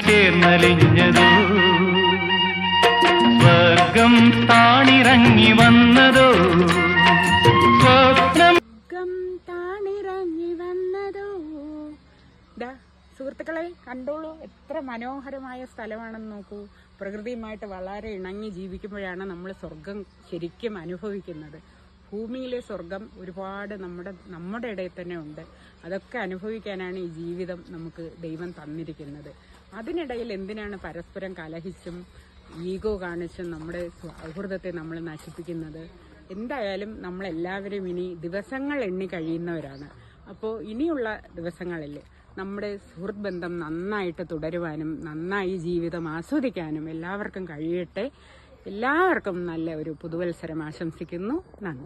ചേർന്നലിഞ്ഞതോ സ്വർഗം താണിറങ്ങി വന്നതോ സ്വപ്നം താണിറങ്ങി വന്നതോ. സുഹൃത്തുക്കളെ കണ്ടോളൂ, എത്ര മനോഹരമായ സ്ഥലമാണെന്ന് നോക്കൂ. പ്രകൃതിയുമായിട്ട് വളരെ ഇണങ്ങി ജീവിക്കുമ്പോഴാണ് നമ്മൾ സ്വർഗം ശരിക്കും അനുഭവിക്കുന്നത്. ഭൂമിയിലെ സ്വർഗം ഒരുപാട് നമ്മുടെ ഇടയിൽ തന്നെ ഉണ്ട്. അതൊക്കെ അനുഭവിക്കാനാണ് ഈ ജീവിതം നമുക്ക് ദൈവം തന്നിരിക്കുന്നത്. അതിനിടയിൽ എന്തിനാണ് പരസ്പരം കലഹിച്ചും ഈഗോ കാണിച്ചും നമ്മുടെ സൗഹൃദത്തെ നമ്മൾ നശിപ്പിക്കുന്നത്? എന്തായാലും നമ്മളെല്ലാവരും ഇനി ദിവസങ്ങൾ എണ്ണി കഴിയുന്നവരാണ്. അപ്പോൾ ഇനിയുള്ള ദിവസങ്ങളിൽ നമ്മുടെ സുഹൃത്ത് ബന്ധം നന്നായിട്ട് തുടരുവാനും നന്നായി ജീവിതം ആസ്വദിക്കാനും എല്ലാവർക്കും കഴിയട്ടെ. എല്ലാവർക്കും നല്ല ഒരു പുതുവത്സരം ആശംസിക്കുന്നു. നന്ദി.